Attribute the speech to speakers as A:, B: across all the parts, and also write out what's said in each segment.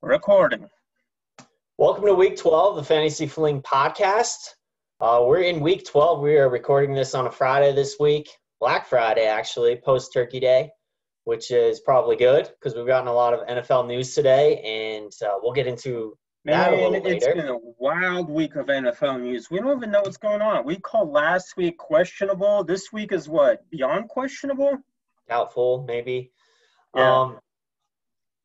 A: Recording.
B: Welcome to Week 12, the Fantasy Fling podcast. We're in Week 12. We are recording this on a Friday this week, Black Friday actually, post-Turkey Day, which is probably good because we've gotten a lot of NFL news today, and we'll get into that a little later.
A: It's been a wild week of NFL news. We don't even know what's going on. We called last week questionable. This week is what? Beyond questionable?
B: Doubtful, maybe.
A: Yeah.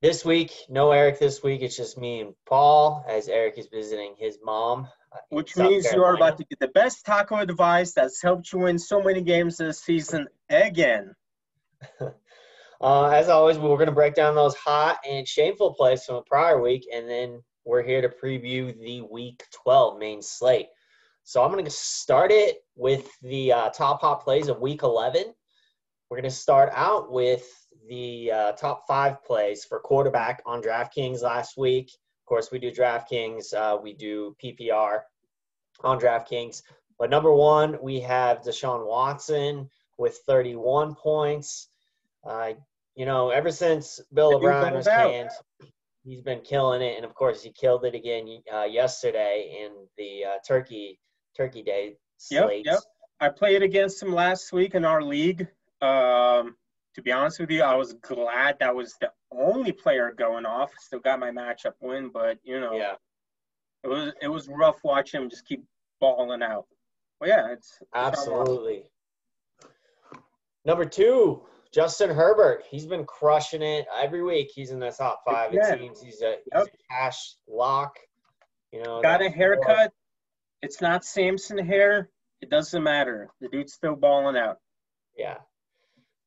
B: This week, no Eric this week. It's just me and Paul, as Eric is visiting his mom.
A: Which means you are about to get the best taco advice that's helped you win so many games this season again.
B: As always, we're going to break down those hot and shameful plays from the prior week, and then we're here to preview the Week 12 main slate. So I'm going to start it with the top hot plays of Week 11. We're going to start out with the top 5 plays for quarterback on DraftKings last week. Of course, we do DraftKings. We do PPR on DraftKings. But number 1, we have Deshaun Watson with 31 points. Ever since Bill O'Brien was canned, he's been killing it. And, of course, he killed it again yesterday in the Turkey Day slate.
A: Yep. I played against him last week in our league. To be honest with you, I was glad that was the only player going off. Still got my matchup win, but, it was rough watching him just keep balling out. Well, yeah, it's
B: absolutely. Number 2, Justin Herbert. He's been crushing it every week. He's in the top 5. It seems he's a cash lock.
A: Got a haircut. It's not Samson hair. It doesn't matter. The dude's still balling out.
B: Yeah.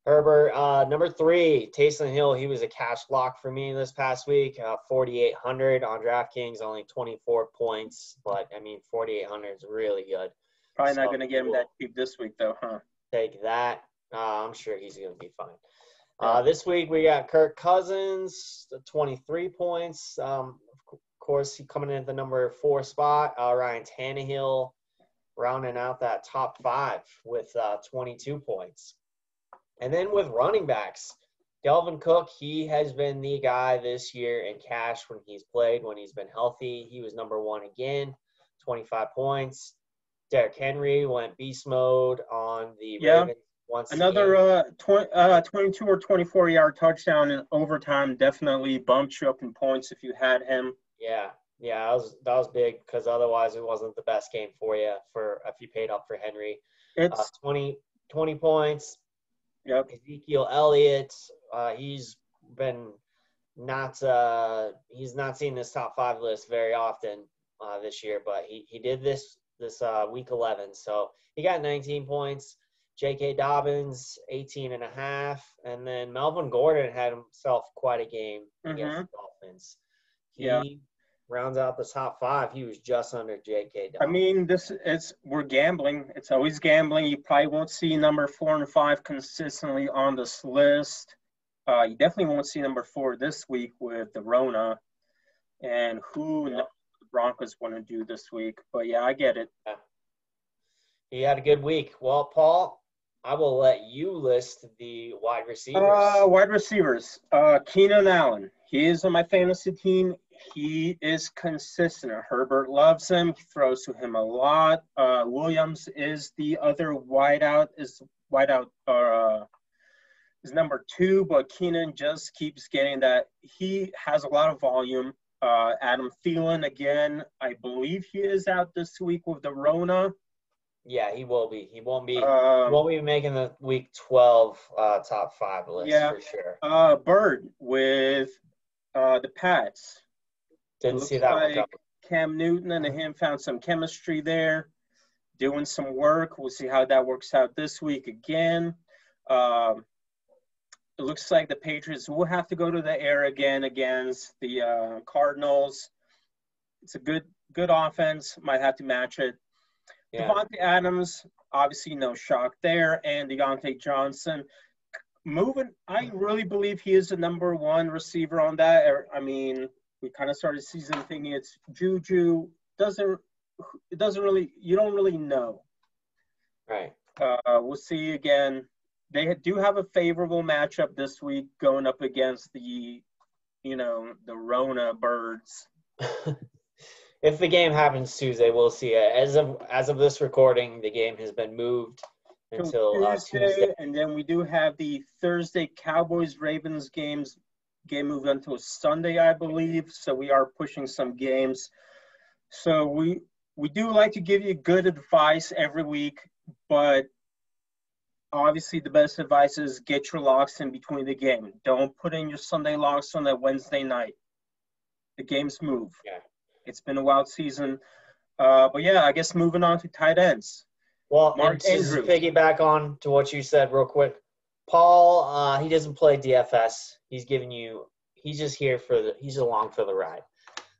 B: Herbert, number 3, Taysom Hill. He was a cash lock for me this past week. 4,800 on DraftKings, only 24 points. But, 4,800 is really good.
A: Probably not going to get him that cheap this week, though, huh?
B: Take that. I'm sure he's going to be fine. This week we got Kirk Cousins, 23 points. Of course, he coming in at the number 4 spot. Ryan Tannehill rounding out that top 5 with 22 points. And then with running backs, Dalvin Cook, he has been the guy this year in cash when he's played, when he's been healthy. He was number 1 again, 25 points. Derrick Henry went beast mode on the Ravens once
A: another 22 or 24-yard touchdown in overtime definitely bumped you up in points if you had him.
B: Yeah, that was big because otherwise it wasn't the best game for you if you paid up for Henry.
A: It's
B: 20 points.
A: Yep.
B: Ezekiel Elliott, he's not seen this top 5 list very often this year, but he did this week 11. So he got 19 points. J.K. Dobbins, 18.5. And then Melvin Gordon had himself quite a game against the Dolphins. He rounds out the top 5. He was just under J.K. Dobbins.
A: We're gambling. It's always gambling. You probably won't see number 4 and 5 consistently on this list. You definitely won't see number 4 this week with the Rona. And who knows what the Broncos want to do this week. But, yeah, I get it.
B: Yeah. He had a good week. Well, Paul, I will let you list the wide receivers.
A: Keenan Allen. He is on my fantasy team. He is consistent. Herbert loves him. He throws to him a lot. Williams is the other wideout. Is number 2, but Keenan just keeps getting that. He has a lot of volume. Adam Thielen, again, I believe he is out this week with the Rona.
B: Yeah, he will be. He won't be making the Week 12 top 5 list for sure.
A: Bird with the Pats.
B: Didn't see that one coming.
A: Cam Newton and him found some chemistry there, doing some work. We'll see how that works out this week again. It looks like the Patriots will have to go to the air again against the Cardinals. It's a good offense. Might have to match it. Yeah. Devontae Adams, obviously no shock there, and Deontay Johnson. I really believe he is the number 1 receiver on that. We kind of started season thinking it's Juju. You don't really know.
B: Right.
A: We'll see again. They do have a favorable matchup this week going up against the the Rona birds.
B: If the game happens Tuesday, we'll see it. As of this recording, the game has been moved until Tuesday.
A: And then we do have the Thursday Cowboys-Ravens game moved until Sunday, I believe. So we are pushing some games. So we do like to give you good advice every week, but obviously the best advice is get your locks in between the game. Don't put in your Sunday locks on that Wednesday night. The games move.
B: Yeah.
A: It's been a wild season. But yeah, I guess moving on to tight ends.
B: Well, and just to piggyback on to what you said real quick, Paul, he doesn't play DFS. He's just here he's along for the ride.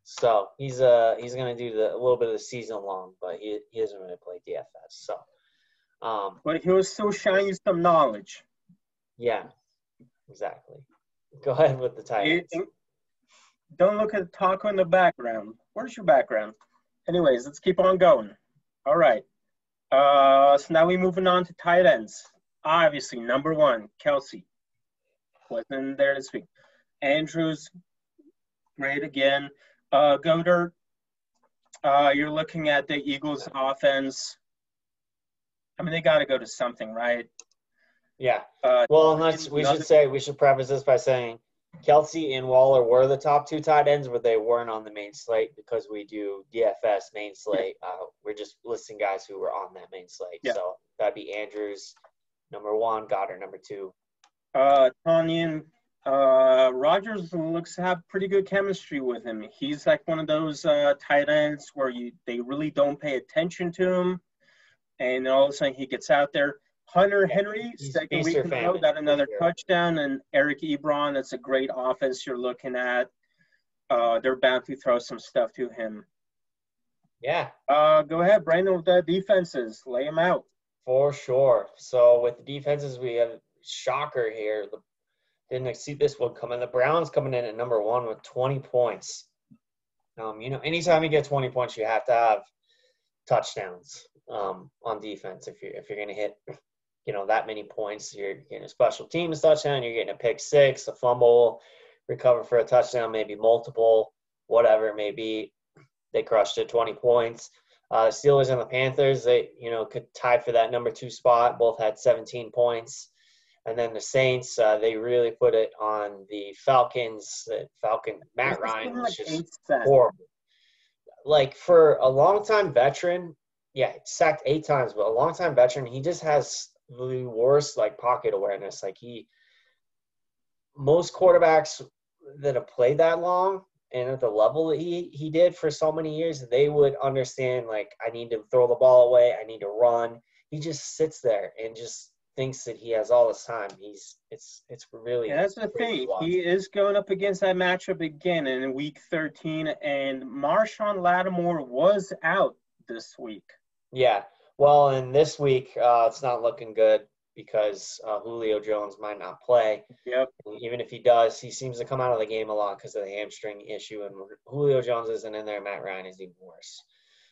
B: So he's gonna do a little bit of the season long, but he doesn't really play DFS. So,
A: but he'll still shine you some knowledge.
B: Yeah, exactly. Go ahead with the tight ends.
A: Don't look at the taco in the background. Where's your background? Anyways, let's keep on going. All right. So now we're moving on to tight ends. Obviously, number one, Kelsey. Wasn't there this week. Andrews, great again. Goddard, you're looking at the Eagles' offense. I mean, they got to go to something, right?
B: Yeah. Well, we should preface this by saying Kelsey and Waller were the top two tight ends, but they weren't on the main slate because we do DFS main slate. We're just listing guys who were on that main slate. Yeah. So that'd be Andrews, number one, Goddard, number two.
A: Tonyan, Rodgers looks to have pretty good chemistry with him. He's like one of those tight ends where they really don't pay attention to him, and all of a sudden he gets out there. Hunter Henry, second week in a row, got another touchdown, and Eric Ebron, that's a great offense you're looking at. They're bound to throw some stuff to him.
B: Yeah.
A: Go ahead, Brandon, with the defenses. Lay them out.
B: For sure. So with the defenses, we have shocker here. Didn't see this one coming. The Browns coming in at number one with 20 points. Anytime you get 20 points, you have to have touchdowns on defense. If you're going to hit that many points, you're getting a special teams touchdown, you're getting a pick six, a fumble, recover for a touchdown, maybe multiple, whatever it may be. They crushed it, 20 points. Steelers and the Panthers, they could tie for that number two spot. Both had 17 points. And then the Saints, they really put it on the Falcons. Matt Ryan was just horrible. Like, for a long-time veteran, yeah, sacked 8 times, but a long-time veteran, he just has the worst, pocket awareness. Most quarterbacks that have played that long and at the level that he did for so many years, they would understand, I need to throw the ball away, I need to run. He just sits there and just thinks that he has all this time. It's really.
A: And that's the thing. He is going up against that matchup again in week 13, and Marshawn Lattimore was out this week.
B: Yeah. Well, and this week it's not looking good because Julio Jones might not play.
A: Yep.
B: And even if he does, he seems to come out of the game a lot because of the hamstring issue, and Julio Jones isn't in there. Matt Ryan is even worse.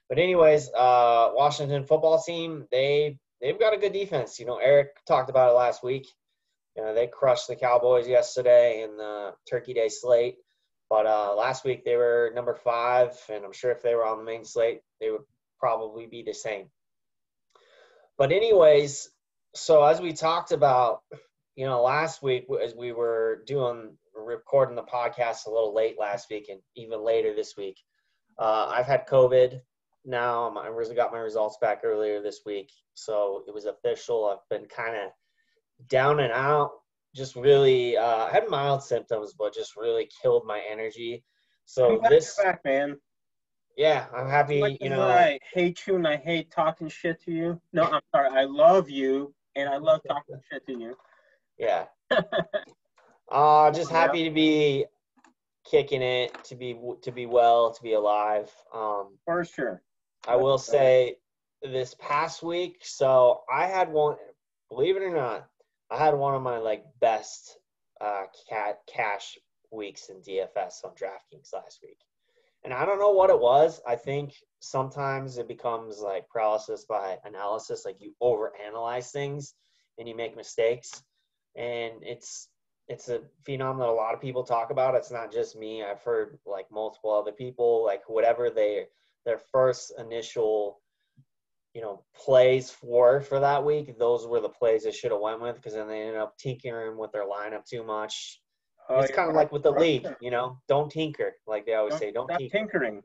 B: But anyways, Washington football team, they've got a good defense. Eric talked about it last week. They crushed the Cowboys yesterday in the Turkey Day slate. But last week they were number 5, and I'm sure if they were on the main slate, they would probably be the same. But anyways, so as we talked about, last week as we were recording the podcast a little late last week and even later this week, I've had COVID. Now I got my results back earlier this week, so it was official. I've been kind of down and out, just really I had mild symptoms, but just really killed my energy. So this
A: back, man.
B: Yeah, I'm happy.
A: I hate you and I hate talking shit to you. No, I'm sorry. I love you and I love talking shit to you.
B: Yeah. Just happy to be kicking it, to be well, to be alive.
A: For sure.
B: I will say this past week, so I had one, believe it or not, I had one of my best cash weeks in DFS on DraftKings last week. And I don't know what it was. I think sometimes it becomes paralysis by analysis, you overanalyze things and you make mistakes. And it's it's a phenom that a lot of people talk about. It's not just me. I've heard like multiple other people, like whatever their first initial, plays for that week, those were the plays they should have went with, because then they ended up tinkering with their lineup too much.
A: Oh,
B: It's kind of like with the league,
A: right.
B: don't tinker, like they always
A: Don't
B: say, don't
A: stop
B: tinker.
A: tinkering.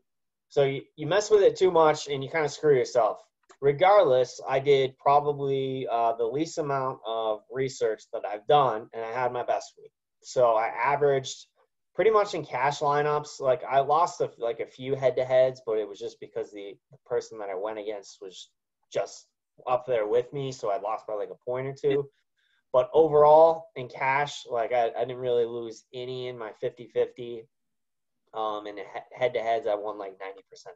B: So you mess with it too much and you kind of screw yourself. Regardless, I did probably the least amount of research that I've done, and I had my best week. So I averaged pretty much in cash lineups. Like I lost a few head-to-heads, but it was just because the person that I went against was just up there with me, so I lost by like a point or two. But overall, in cash, like I didn't really lose any in my 50-50. And head-to-heads, I won like 90%.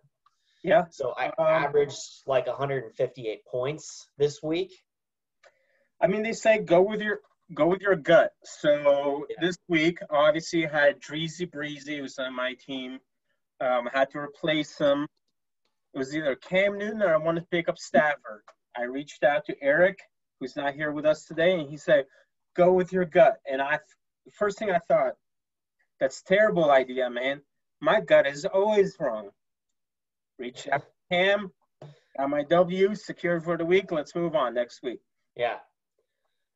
A: Yeah.
B: So I averaged like 158 points this week.
A: I mean, they say go with your gut. So This week, obviously, I had Dreezy Breezy, who's on my team. I had to replace him. It was either Cam Newton or I wanted to pick up Stafford. I reached out to Eric, who's not here with us today, and he said, go with your gut. And the first thing I thought, that's a terrible idea, man. My gut is always wrong. Reach out to Cam, got my W, secured for the week. Let's move on next week.
B: Yeah,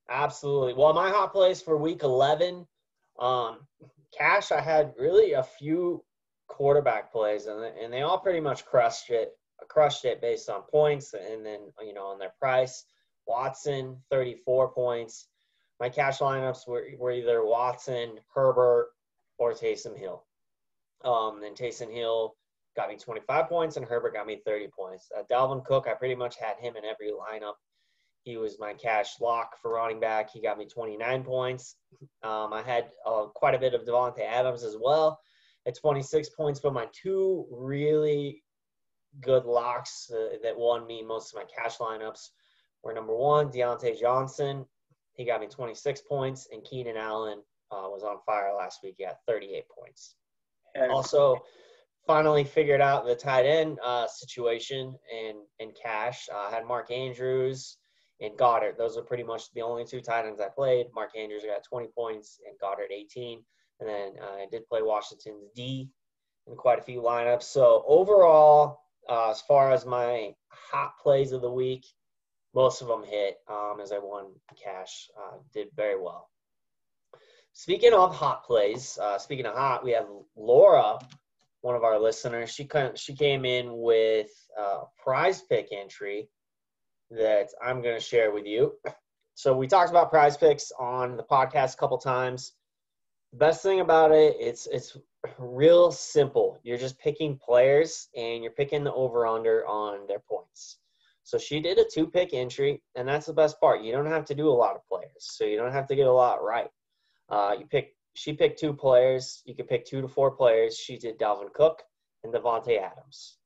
B: absolutely. Well, my hot plays for week 11, cash, I had really a few quarterback plays, and they all pretty much crushed it based on points and then, on their price. Watson, 34 points. My cash lineups were either Watson, Herbert, or Taysom Hill. And Taysom Hill got me 25 points, and Herbert got me 30 points. Dalvin Cook, I pretty much had him in every lineup. He was my cash lock for running back. He got me 29 points. I had quite a bit of Devontae Adams as well at 26 points, but my two really good locks that won me most of my cash lineups were, number one, Deontay Johnson. He got me 26 points, and Keenan Allen was on fire last week. He got 38 points. Also, finally figured out the tight end situation in cash. I had Mark Andrews and Goddard. Those are pretty much the only two tight ends I played. Mark Andrews got 20 points and Goddard 18. And then I did play Washington's D in quite a few lineups. So overall, as far as my hot plays of the week, most of them hit as I won cash. Did very well. Speaking of hot plays, speaking of hot, we have Laura, one of our listeners. She came in with a prize pick entry that I'm going to share with you. So we talked about prize picks on the podcast a couple times. The best thing about it, it's real simple. You're just picking players, and you're picking the over-under on their points. So she did a 2-pick entry, and that's the best part. You don't have to do a lot of players, so you don't have to get a lot right. She picked 2 players. You could pick 2 to 4 players. She did Dalvin Cook and Devontae Adams.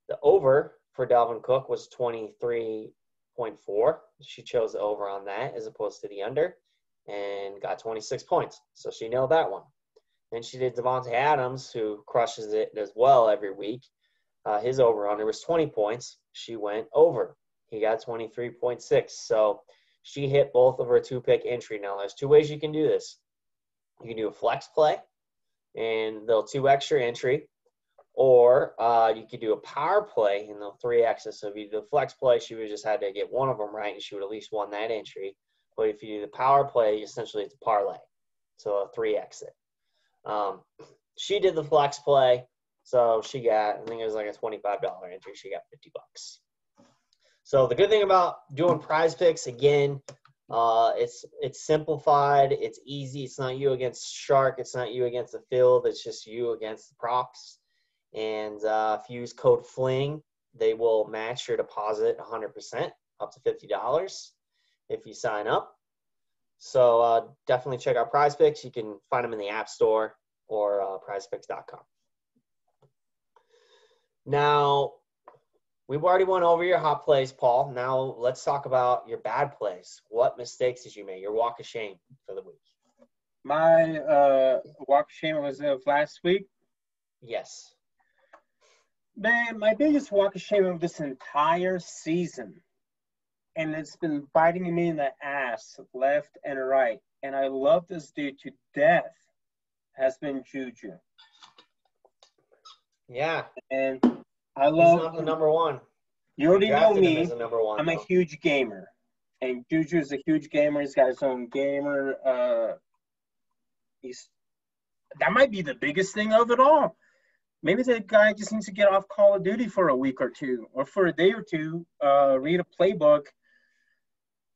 B: The over for Dalvin Cook was 23.4. She chose the over on that as opposed to the under and got 26 points. So she nailed that one. Then she did Devontae Adams, who crushes it as well every week. His over-under was 20 points. She went over. He got 23.6. So she hit both of her 2-pick entry. Now, there's 2 ways you can do this. You can do a flex play, and they'll 2x your entry. Or you could do a power play, and they'll 3x it. So if you do the flex play, she would just had to get one of them right, and she would at least won that entry. But if you do the power play, essentially it's a parlay. So a 3x it. She did the flex play. So she got, I think it was like a $25 entry. She got $50. So the good thing about doing prize picks, again, it's simplified. It's easy. It's not you against Shark. It's not you against the field. It's just you against the props. And if you use code FLING, they will match your deposit 100%, up to $50 if you sign up. So definitely check out Prize Picks. You can find them in the App Store or prizepicks.com. Now, we've already went over your hot plays, Paul. Now let's talk about your bad plays. What mistakes did you make? Your walk of shame for the week.
A: My walk of shame was of last week.
B: Yes.
A: Man, my biggest walk of shame of this entire season, and it's been biting me in the ass, left and right, and I love this dude to death, has been Juju.
B: Yeah.
A: And I
B: He's
A: love
B: not the number one.
A: You already know
B: Drafted him
A: me.
B: as the number one,
A: I'm a huge gamer. And Juju is a huge gamer. He's got his own gamer. That might be the biggest thing of it all. Maybe the guy just needs to get off Call of Duty for a week or two, or for a day or two, read a playbook.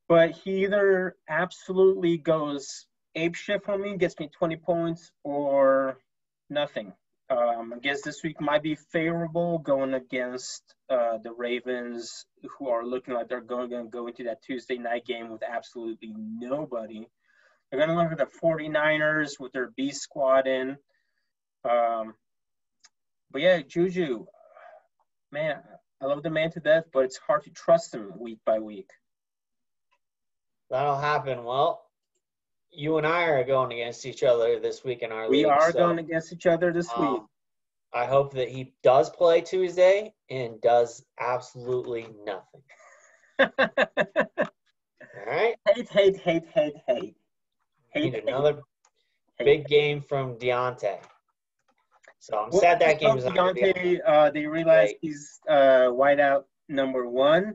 A: But he either absolutely goes apeshit for me, gets me 20 points, or nothing. I guess this week might be favorable going against the Ravens, who are looking like they're going to go into that Tuesday night game with absolutely nobody. They're going to look at the 49ers with their B squad in. But yeah, Juju, man, I love the man to death, but it's hard to trust him week by week.
B: That'll happen. Well, you and I are going against each other this week in our league.
A: We are going against each other this week.
B: I hope that he does play Tuesday and does absolutely nothing. All right?
A: Hate.
B: Need another big game from Deontay. So I'm sad that game is not going to be
A: Deontay, they realize he's wideout number one,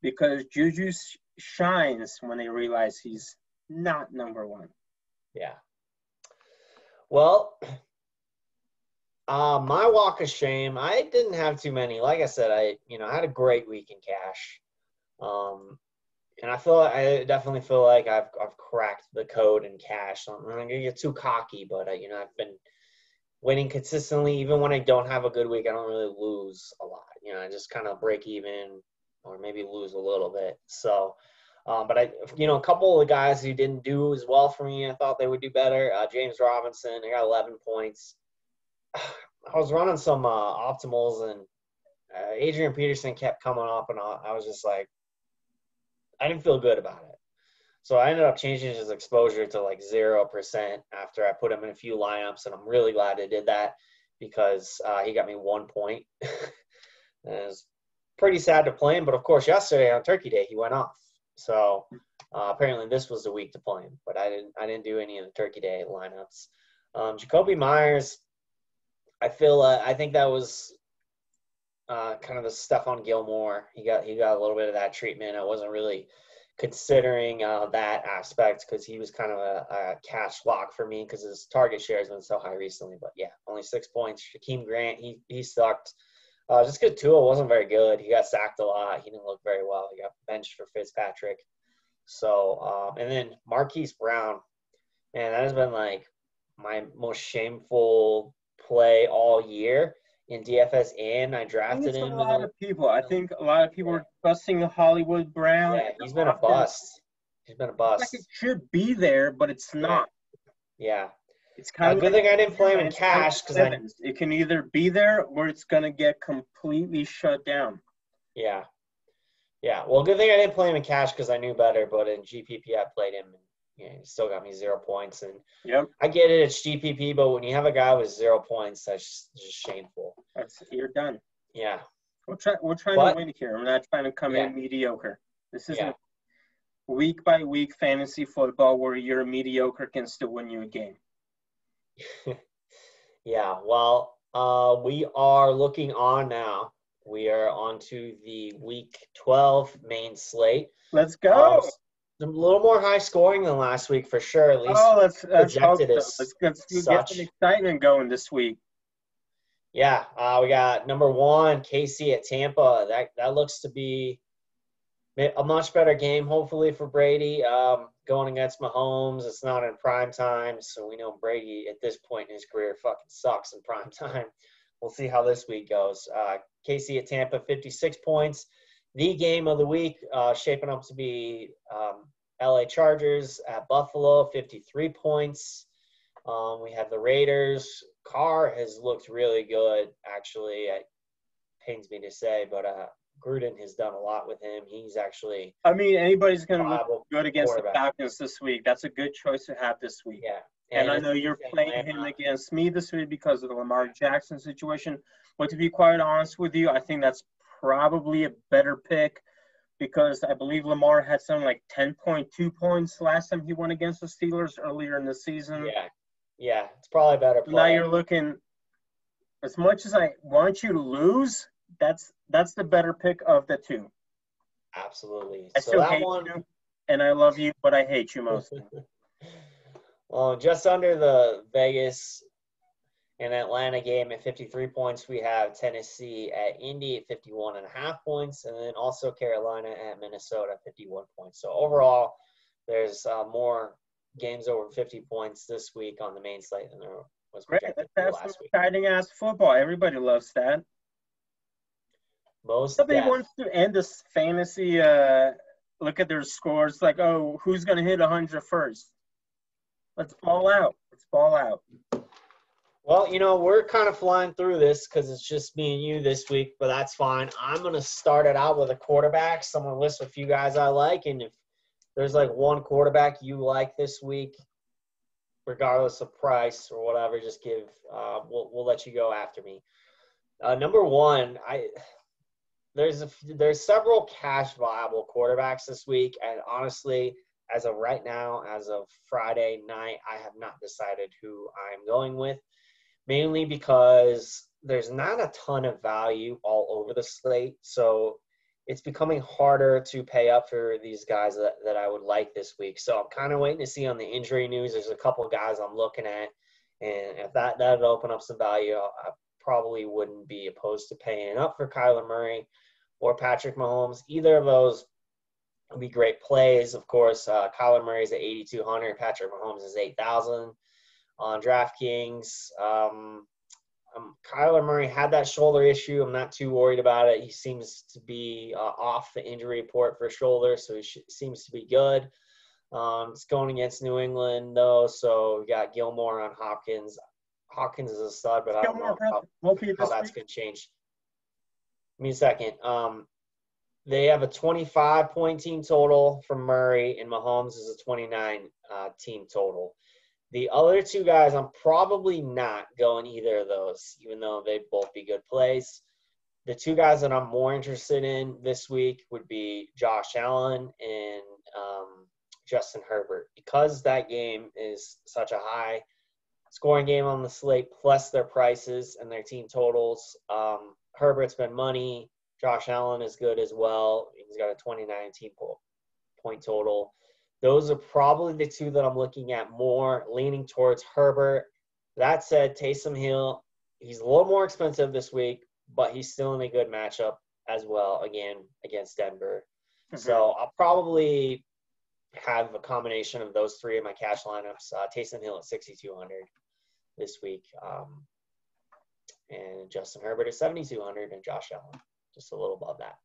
A: because Juju shines when they realize he's not number one.
B: Yeah. Well, my walk of shame, I didn't have too many. Like I said, I had a great week in cash. And I definitely feel like I've cracked the code in cash. I'm not going to get too cocky, but I've been winning consistently. Even when I don't have a good week, I don't really lose a lot. I just kind of break even or maybe lose a little bit. So, but a couple of the guys who didn't do as well for me, I thought they would do better. James Robinson, I got 11 points. I was running some optimals, and Adrian Peterson kept coming up, and I was just like, I didn't feel good about it. So I ended up changing his exposure to like 0% after I put him in a few lineups, and I'm really glad I did that because he got me 1 point. And it was pretty sad to play him, but of course yesterday on Turkey Day he went off. So apparently this was the week to play him, but I didn't do any of the Turkey Day lineups. Jacoby Myers, I think that was kind of the Stephon Gilmore. He got a little bit of that treatment. I wasn't really considering that aspect because he was kind of a cash lock for me because his target share has been so high recently. But yeah, only 6 points. Shaquem Grant, he sucked. Just because Tua wasn't very good. He got sacked a lot. He didn't look very well. He got benched for Fitzpatrick. So, and then Marquise Brown, man, that has been like my most shameful play all year in DFS, and I drafted him.
A: I think a lot of people are busting Hollywood Brown.
B: Yeah, he's been a bust.
A: Like it should be there, but it's not.
B: Yeah.
A: It's kind of
B: good thing I didn't play him in cash because
A: it can either be there or it's going to get completely shut down.
B: Yeah. Yeah. Well, good thing I didn't play him in cash because I knew better, but in GPP I played him, and he still got me 0 points. And I get it, it's GPP, but when you have a guy with 0 points, that's just shameful.
A: You're done.
B: Yeah.
A: We're trying to win here. I'm not trying to come in mediocre. This isn't week by week fantasy football where you're mediocre can still win you a game.
B: Yeah, well, we are looking on now. We are on to the Week 12 main slate.
A: Let's go.
B: A little more high scoring than last week for sure. At least
A: let's projected as so. Let's get some excitement going this week.
B: Yeah, we got number 1, KC at Tampa. That looks to be a much better game, hopefully, for Brady. Going against Mahomes, it's not in prime time, so we know Brady at this point in his career fucking sucks in prime time. We'll see how this week goes. KC at Tampa, 56 points. The game of the week shaping up to be LA Chargers at Buffalo, 53 points. We have the Raiders. Carr has looked really good, actually. It pains me to say, but Gruden has done a lot with him. He's actually
A: anybody's going to look good against the Falcons this week. That's a good choice to have this week.
B: Yeah.
A: And I know you're playing him against me this week because of the Lamar Jackson situation. But to be quite honest with you, I think that's probably a better pick because I believe Lamar had something like 10.2 points last time he won against the Steelers earlier in the season.
B: Yeah, it's probably a better play.
A: Now you're looking, as much as I want you to lose, that's the better pick of the two.
B: Absolutely.
A: I still hate you, and I love you, but I hate you mostly.
B: Well, just under the Vegas and Atlanta game at 53 points, we have Tennessee at Indy at 51.5 points, and then also Carolina at Minnesota at 51 points. So overall, there's more games over 50 points this week on the main slate than there was projected
A: Great.
B: last week.
A: Exciting ass football. Everybody loves that. Somebody wants to end this fantasy. Look at their scores. Like, oh, who's gonna hit 100 first? Let's ball out.
B: Well, we're kind of flying through this because it's just me and you this week, but that's fine. I'm going to start it out with a quarterback. So I'm going to list a few guys I like, and if there's like one quarterback you like this week, regardless of price or whatever, just give we'll let you go after me. Number one, there's several cash viable quarterbacks this week, and honestly, as of right now, as of Friday night, I have not decided who I'm going with. Mainly because there's not a ton of value all over the slate. So it's becoming harder to pay up for these guys that I would like this week. So I'm kind of waiting to see on the injury news. There's a couple of guys I'm looking at. And if that'd open up some value, I probably wouldn't be opposed to paying up for Kyler Murray or Patrick Mahomes. Either of those would be great plays. Of course, Kyler Murray is at 8,200. Patrick Mahomes is 8,000. On DraftKings, Kyler Murray had that shoulder issue. I'm not too worried about it. He seems to be off the injury report for shoulder, so he seems to be good. It's going against New England, though, so we got Gilmore on Hopkins. Hopkins is a stud, but I don't know how that's going to change. Give me a second. They have a 25-point team total for Murray, and Mahomes is a 29 team total. The other two guys, I'm probably not going either of those, even though they'd both be good plays. The two guys that I'm more interested in this week would be Josh Allen and Justin Herbert. Because that game is such a high scoring game on the slate, plus their prices and their team totals. Herbert's been money. Josh Allen is good as well. He's got a 29 team point total. Those are probably the two that I'm looking at more, leaning towards Herbert. That said, Taysom Hill, he's a little more expensive this week, but he's still in a good matchup as well, again, against Denver. Mm-hmm. So I'll probably have a combination of those three in my cash lineups. Taysom Hill at 6,200 this week, and Justin Herbert at 7,200, and Josh Allen just a little above that.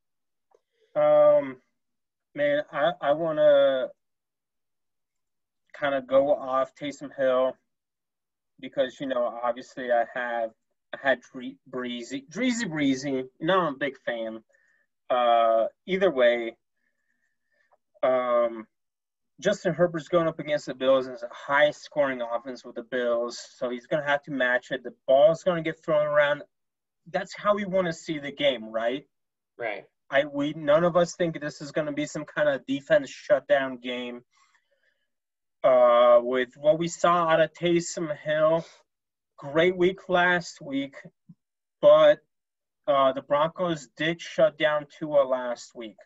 A: Man, I want to kind of go off Taysom Hill because, obviously I had Breezy. I'm a big fan. Either way, Justin Herbert's going up against the Bills. It's a high-scoring offense with the Bills, so he's going to have to match it. The ball's going to get thrown around. That's how we want to see the game, right?
B: Right.
A: None of us think this is going to be some kind of defense shutdown game. With what we saw out of Taysom Hill, great week last week, but the Broncos did shut down Tua last week.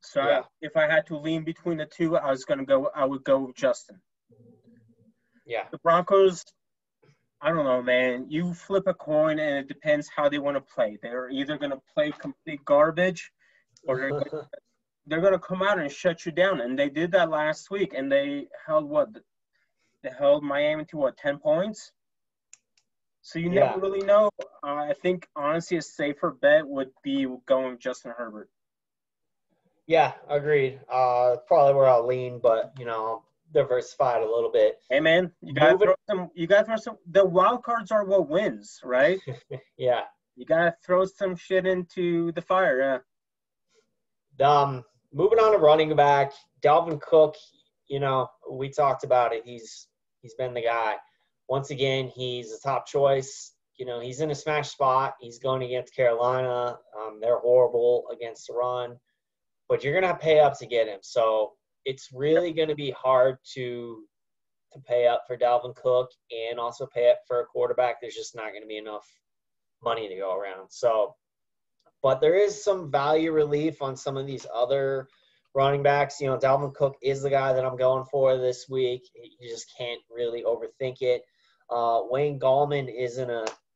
A: So if I had to lean between the two, I would go with Justin.
B: Yeah.
A: The Broncos, I don't know, man. You flip a coin, and it depends how they want to play. They're either going to play complete garbage, or they're going to come out and shut you down. And they did that last week, and they held They held Miami to 10 points? So you never really know. I think, honestly, a safer bet would be going with Justin Herbert.
B: Yeah, agreed. Probably where I'll lean, but, diversified a little bit.
A: Hey, man, you got to throw some. The wild cards are what wins, right?
B: Yeah.
A: You got to throw some shit into the fire,
B: Moving on to running back, Dalvin Cook, we talked about it. He's been the guy. Once again, he's a top choice. He's in a smash spot. He's going against Carolina. They're horrible against the run. but you're going to pay up to get him. So it's really going to be hard to pay up for Dalvin Cook and also pay up for a quarterback. There's just not going to be enough money to go around. So, but there is some value relief on some of these other running backs. You know, Dalvin Cook is the guy that I'm going for this week. You just can't really overthink it. Wayne Gallman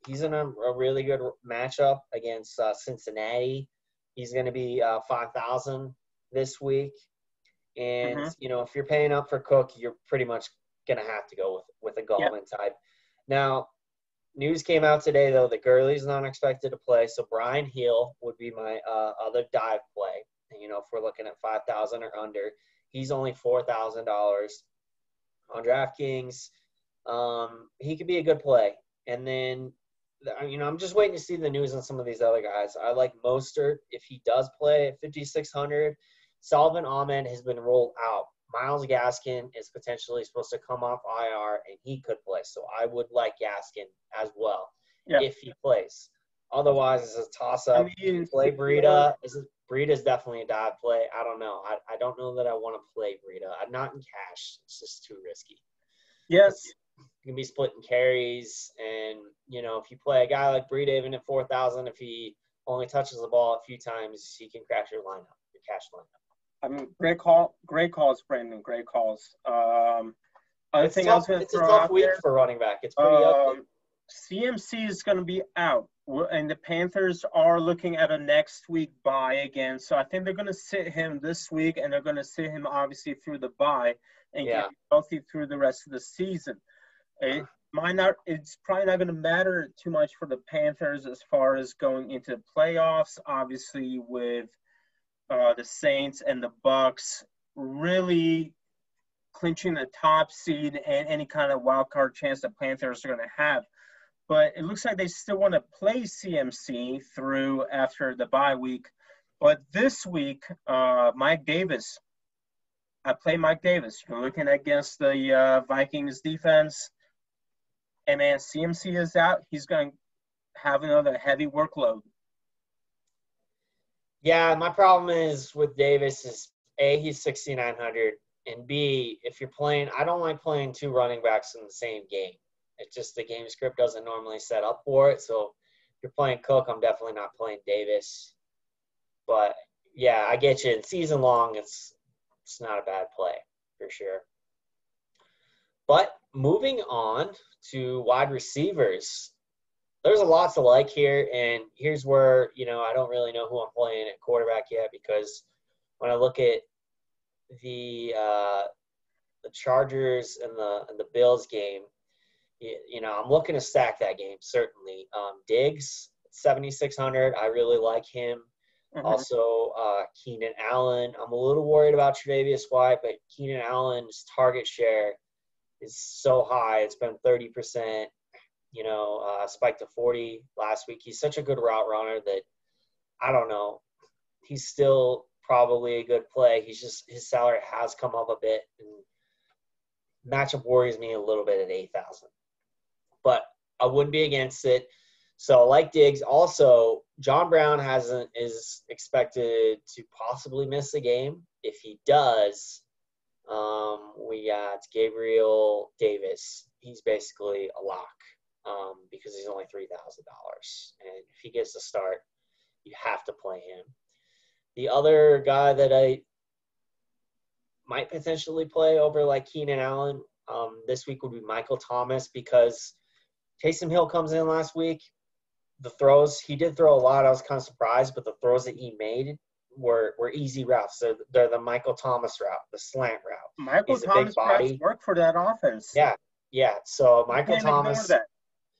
B: he's in a really good matchup against Cincinnati. He's going to be 5,000 this week. And, you know, if you're paying up for Cook, you're pretty much going to have to go with a Gallman type. Now, news came out today, though, that Gurley's not expected to play. So Brian Hill would be my other dive play. And, you know, if we're looking at 5,000 or under, he's only $4,000 on DraftKings. He could be a good play. And then, you know, I'm just waiting to see the news on some of these other guys. I like Mostert if he does play at 5,600. Salvin Ahmed has been rolled out. Myles Gaskin is potentially supposed to come off IR, and he could play. So I would like Gaskin as well if he plays. Otherwise, it's a toss-up. Play Breida. Breida's definitely a dive play. I don't know. I don't know that I want to play Breida. I'm not in cash. It's just too risky.
A: Yes.
B: You can be splitting carries, and, you know, if you play a guy like Breida, even at 4,000, if he only touches the ball a few times, he can crash your lineup, your cash lineup.
A: I mean, great calls, Brandon. Great calls. Other thing I was going to throw out there. It's a tough
B: week for running back. It's pretty up there.
A: CMC is going to be out, and the Panthers are looking at a next week bye again. So I think they're going to sit him this week, and they're going to sit him obviously through the bye and get healthy through the rest of the season. It's probably not going to matter too much for the Panthers as far as going into the playoffs. Obviously, with the Saints and the Bucks really clinching the top seed and any kind of wild card chance the Panthers are going to have. But it looks like they still want to play CMC through after the bye week. But this week, Mike Davis, I play Mike Davis. You're looking against the Vikings defense. And, man, CMC is out. He's going to have another heavy workload.
B: Yeah, my problem is with Davis is, A, he's 6,900, and B, if you're playing – I don't like playing two running backs in the same game. It's just the game script doesn't normally set up for it. So if you're playing Cook, I'm definitely not playing Davis. But, yeah, I get you. Season long, it's not a bad play for sure. But moving on to wide receivers, there's a lot to like here, and here's where, you know, I don't really know who I'm playing at quarterback yet, because when I look at the Chargers and the Bills game, you know, I'm looking to stack that game, certainly. Diggs, 7,600, I really like him. Also, Keenan Allen. I'm a little worried about Tre'Davious White, but Keenan Allen's target share is so high. It's been 30%. You know, spiked to 40 last week. He's such a good route runner that, I don't know, he's still probably a good play. He's just, his salary has come up a bit, and matchup worries me a little bit at 8,000. But I wouldn't be against it. So, like Diggs, also, John Brown is expected to possibly miss a game. If he does, we got Gabriel Davis. He's basically a lock. Because he's only $3,000. And if he gets to start, you have to play him. The other guy that I might potentially play over like Keenan Allen this week would be Michael Thomas, because Taysom Hill comes in last week. The throws, he did throw a lot. I was kind of surprised, but the throws that he made were easy routes. They're the Michael Thomas route, the slant route.
A: Michael Thomas routes work for that offense.
B: Yeah. So Michael Thomas.
A: That.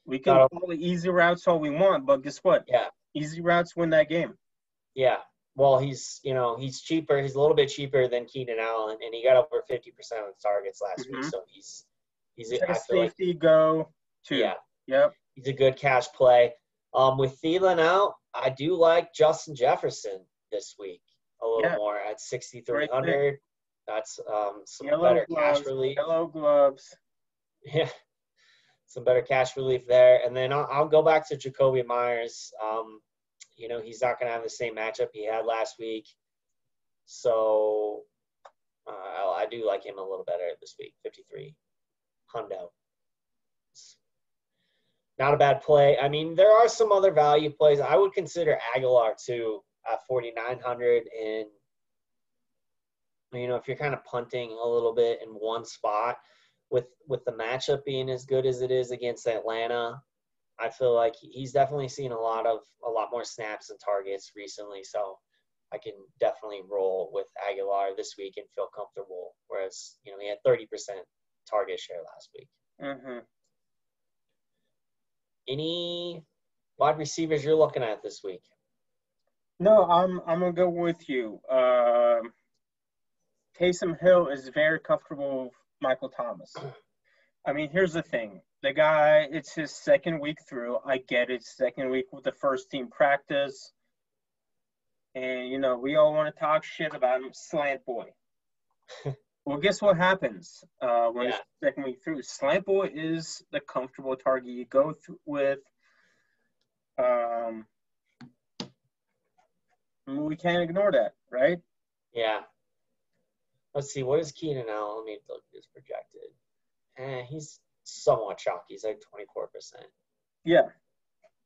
A: We can call it easy routes all we want, but guess what?
B: Yeah.
A: Easy routes win that game.
B: Yeah. Well, he's cheaper. He's a little bit cheaper than Keenan Allen, and he got over 50% of the targets last week. So he's
A: like a safety go too.
B: Yeah.
A: Yep.
B: He's a good cash play. With Thielen out, I do like Justin Jefferson this week a little more at 6,300. That's some better cash relief.
A: Yellow gloves.
B: Yeah. Some better cash relief there. And then I'll go back to Jacoby Myers. You know, he's not going to have the same matchup he had last week. So I do like him a little better this week, 53 hundo. Not a bad play. I mean, there are some other value plays. I would consider Aguilar too at 4,900. And, if you're kind of punting a little bit in one spot with the matchup being as good as it is against Atlanta, I feel like he's definitely seen a lot more snaps and targets recently. So I can definitely roll with Aguilar this week and feel comfortable. Whereas, he had 30% target share last week.
A: Mm-hmm.
B: Any wide receivers you're looking at this week?
A: No, I'm gonna go with you. Taysom Hill is very comfortable with Michael Thomas. I mean, here's the thing. The guy, it's his second week through. I get it, second week with the first team practice. And, we all want to talk shit about him, Slant Boy. Well, guess what happens when it's second week through? Slant Boy is the comfortable target you go with. We can't ignore that, right?
B: Yeah. Let's see. What is Keenan Allen? Let me look at his projected. He's somewhat chalky. He's like 24%.
A: Yeah.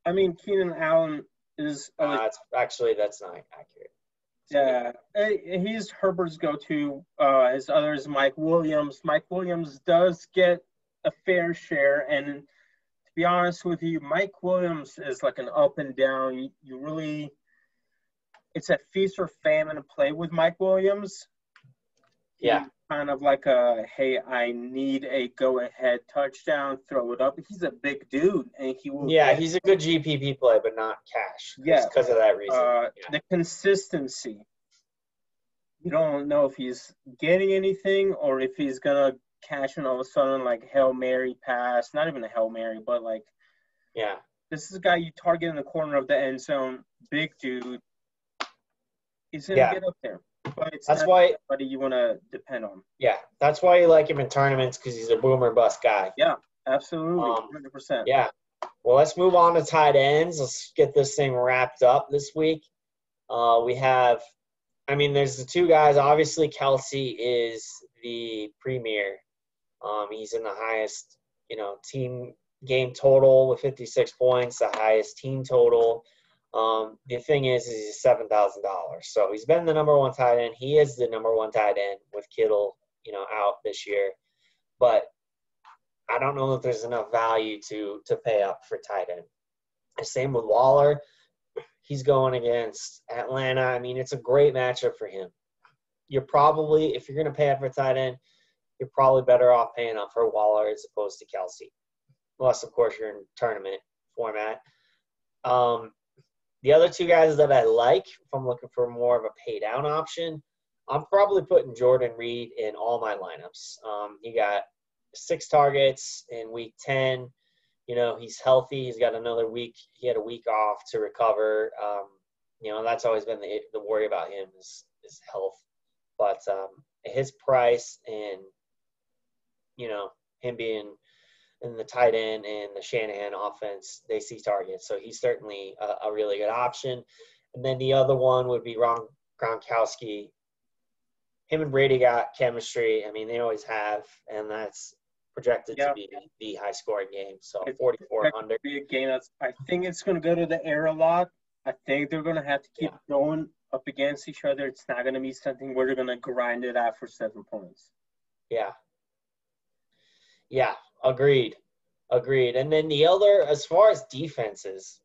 A: I mean, Keenan Allen is –
B: that's not accurate.
A: Yeah. He's Herbert's go-to. His other is Mike Williams. Mike Williams does get a fair share. And to be honest with you, Mike Williams is like an up and down. You really – it's a feast or famine to play with Mike Williams.
B: Yeah.
A: He's kind of like hey, I need a go-ahead touchdown, throw it up. He's a big dude, and he will.
B: Yeah, he's a good GPP play, but not cash.
A: Yeah,
B: because of that reason.
A: The consistency. You don't know if he's getting anything or if he's gonna catch and all of a sudden like Hail Mary pass. Not even a Hail Mary, but like.
B: Yeah.
A: This is a guy you target in the corner of the end zone. Big dude. He's gonna get up there. But that's why somebody you want to depend on.
B: Yeah, that's why you like him in tournaments because he's a boomer bust guy.
A: Yeah, absolutely, 100%.
B: Yeah. Well, let's move on to tight ends. Let's get this thing wrapped up this week. There's the two guys. Obviously, Kelsey is the premier. He's in the highest, team game total with 56 points, the highest team total. The thing is he's $7,000. So he's been the number one tight end. He is the number one tight end with Kittle, out this year. But I don't know if there's enough value to pay up for tight end. Same with Waller. He's going against Atlanta. I mean, it's a great matchup for him. You're probably, if you're going to pay up for tight end, you're probably better off paying up for Waller as opposed to Kelsey. Unless, of course, you're in tournament format. The other two guys that I like, if I'm looking for more of a pay down option, I'm probably putting Jordan Reed in all my lineups. He got 6 targets in week 10. He's healthy. He's got another week. He had a week off to recover. That's always been the worry about him is health. But his price and, him being in the tight end and the Shanahan offense, they see targets. So he's certainly a really good option. And then the other one would be Gronkowski. Him and Brady got chemistry. I mean, they always have, and that's projected to be the high-scoring game. So 4,400.
A: Be a game I think it's going to go to the air a lot. I think they're going to have to keep going up against each other. It's not going to be something where they're going to grind it out for 7 points.
B: Yeah. Yeah. Agreed. And then the other, as far as defenses,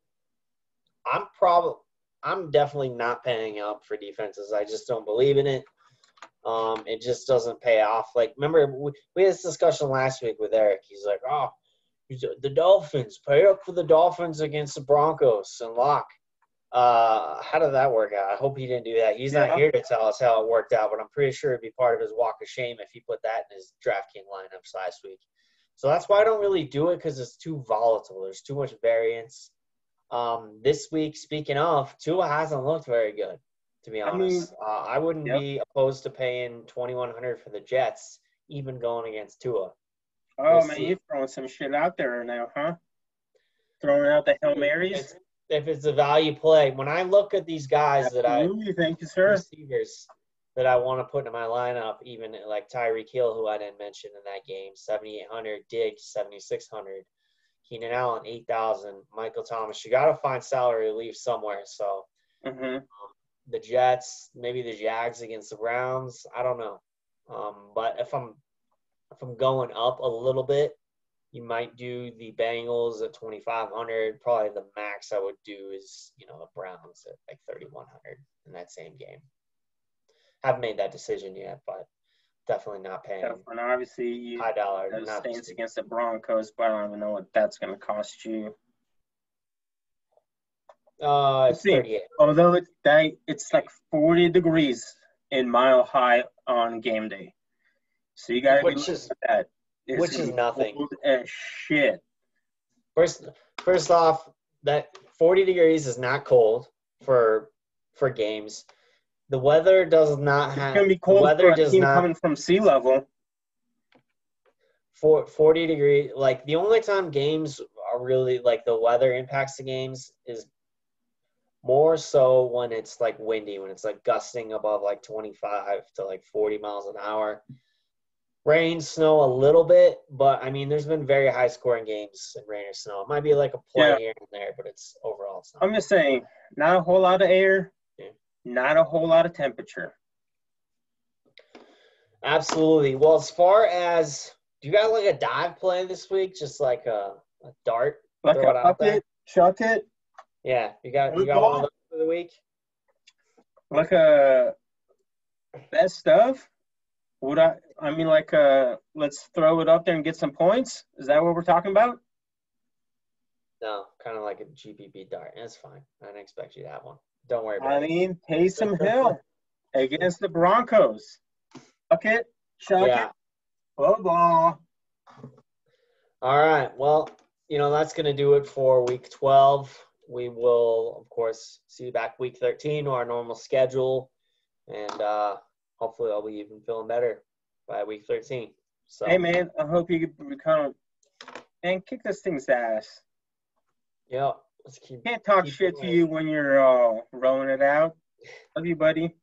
B: I'm definitely not paying up for defenses. I just don't believe in it. It just doesn't pay off. Like, remember, we had this discussion last week with Eric. He's like, the Dolphins, pay up for the Dolphins against the Broncos and Locke. How did that work out? I hope he didn't do that. He's not here to tell us how it worked out, but I'm pretty sure it'd be part of his walk of shame if he put that in his DraftKings lineups last week. So that's why I don't really do it, because it's too volatile. There's too much variance. This week, speaking of, Tua hasn't looked very good, to be honest. I wouldn't be opposed to paying $2,100 for the Jets, even going against Tua.
A: We'll see. You're throwing some shit out there now, huh? Throwing out the Hail Marys?
B: If it's a value play. When I look at these guys
A: Absolutely. Thank you, sir.
B: Receivers, that I want to put in my lineup, even like Tyreek Hill, who I didn't mention in that game, 7,800, Diggs, 7,600, Keenan Allen, 8,000, Michael Thomas. You got to find salary relief somewhere. So the Jets, maybe the Jags against the Browns, I don't know. But if I'm going up a little bit, you might do the Bengals at 2,500. Probably the max I would do is, the Browns at like 3,100 in that same game. Haven't made that decision yet, but definitely not paying
A: And obviously,
B: high dollar.
A: The Saints against the Broncos, but I don't even know what that's going to cost you.
B: It's 38.
A: Although it's like 40 degrees in Mile High on game day, so you got to be looking at that.
B: Which is nothing.
A: Cold as shit.
B: First off, that 40 degrees is not cold for games. The weather does not have.
A: It's gonna be cold for a team coming from sea level.
B: 40 degree. Like the only time games are really like the weather impacts the games is more so when it's like windy, when it's like gusting above like 25 to like 40 miles an hour. Rain, snow a little bit, but I mean, there's been very high scoring games in rain or snow. It might be like a play here and there, but it's not.
A: I'm just saying, not a whole lot of air, not a whole lot of temperature.
B: Absolutely. Well, as far as, do you got like a dive play this week? Just like a dart?
A: Like a up it, chuck it?
B: Yeah, you got one of those for the week?
A: Like a best of? Let's throw it up there and get some points? Is that what we're talking about?
B: No, kind of like a GPP dart. That's fine. I didn't expect you to have one. Don't worry about it.
A: Taysom Hill against the Broncos. Chuck it, it. Blah.
B: All right. Well, that's going to do it for week 12. We will, of course, see you back week 13 to our normal schedule. And hopefully I'll be even feeling better by week 13. So,
A: hey, man, I hope you become and kick this thing's ass.
B: Yeah.
A: Can't talk shit to you when you're rolling it out. Love you, buddy.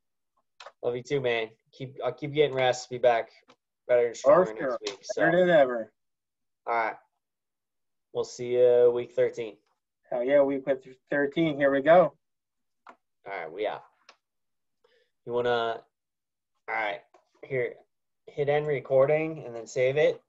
B: Love you too, man. I'll keep getting rest. Be back better and stronger next week.
A: Better than ever.
B: All right. We'll see you week 13.
A: Hell yeah, week 13. Here we go.
B: All right, we out. You want to – all right, here, hit end recording and then save it.